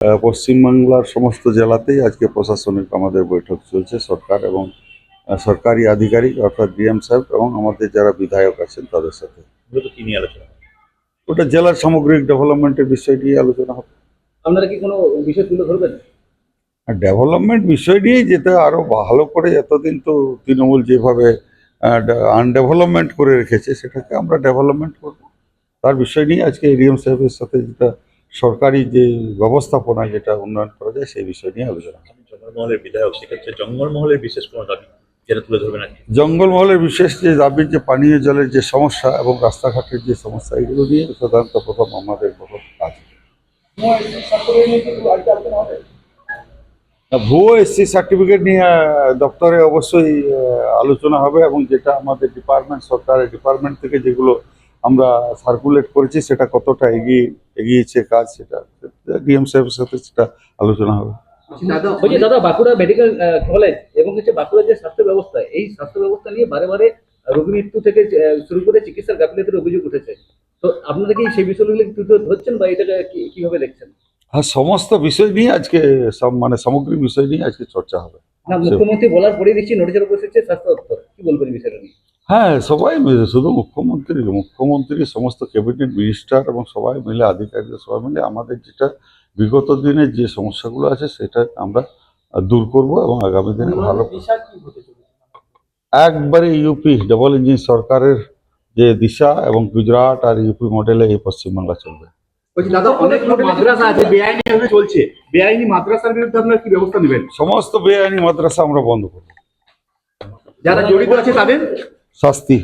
পশ্চিমবাংলার সমস্ত জেলাতেই আজকে প্রশাসনিক আমাদের বৈঠক চলছে। সরকার এবং সরকারি আধিকারিক অর্থাৎ ডিএম সাহেব এবং আমাদের যারা বিধায়ক আছেন তাদের সাথে। মূলত কি নিয়ে আলোচনা হবে? ওটা জেলার সামগ্রিক ডেভেলপমেন্টের বিষয় নিয়ে আলোচনা হবে। আপনারা কি কোনো বিষয় তুলে ধরবেন? ডেভেলপমেন্ট বিষয় নিয়েই যেটা আরো ভালো করে, এতদিন তো তৃণমূল যেভাবে আনডেভেলপমেন্ট করে রেখেছে সেটাকে আমরা ডেভেলপমেন্ট করব, তার বিষয় নিয়ে আজকে ডিএম সাহেবের সাথে যেটা সরকারি যে ব্যবস্থাপনা যেটা উন্নয়ন করা যায় সেই বিষয় নিয়ে আলোচনা হবে। জঙ্গলমহলের বিধায়ক, সেক্ষেত্রে জঙ্গলমহলের বিশেষ কোনো দাবি যেটা তুলে ধরবেন আর কি? জঙ্গলমহলের বিশেষ যে দাবির যে পানীয় জলের যে সমস্যা এবং রাস্তাঘাটের যে সমস্যা, এগুলো নিয়ে সাধারণত প্রথম আমাদের প্রথম কাজ। ভুয়ো এসসি সার্টিফিকেট নিয়ে দপ্তরে অবশ্যই আলোচনা হবে, এবং যেটা আমাদের ডিপার্টমেন্ট, সরকারের ডিপার্টমেন্ট থেকে যেগুলো আমরা সার্কুলেট করেছি সেটা কতটা এগিয়েছে কাজ, সেটা ডিএম সাহেবের সাথে সেটা আলোচনা হবে। দাদা, বাঁকুড়া মেডিকেল কলেজ এবং বাঁকুড়ার যে স্বাস্থ্য ব্যবস্থা, এই স্বাস্থ্য ব্যবস্থা নিয়ে বারে বারে রোগী মৃত্যু থেকে শুরু করে চিকিৎসার গাফিলতির অভিযোগ উঠেছে। তো আপনারা কি সেই বিষয়গুলো তুলে ধরছেন বা এটাকে কিভাবে দেখছেন? হ্যাঁ, সমস্ত বিষয় নিয়ে আজকে সামগ্রিক বিষয় নিয়ে আজকে চর্চা হবে। না, মুখ্যমন্ত্রী বলার পরেই দেখছি নোটিশের উপর এসেছে স্বাস্থ্য দপ্তর, কি বলবেন বিষয়টা নিয়ে? হ্যাঁ, সবাই মিলে, শুধু মুখ্যমন্ত্রী সমস্ত ক্যাবিনেট মিনিস্টার এবং সবাই মিলে, আধিকারিকরা সবাই মিলে আমাদের যেটা বিগত দিনে যে সমস্যাগুলো আছে সেটা আমরা দূর করব এবং আগামী দিনে ভালো একবারে ইউপি ডবল ইঞ্জিন সরকারের যে দিশা এবং গুজরাট আর ইউপি মডেলে এই পশ্চিমবাংলা চলবে। দাদা, অনেক মাদ্রাসা আছে বেআইনি ভাবে চলছে, বেআইনি মাদ্রাসার বিরুদ্ধে আপনারা কি ব্যবস্থা নেবেন? সমস্ত বেআইনি মাদ্রাসা আমরা বন্ধ করব, যারা জড়িত আছে তাদের শাস্তি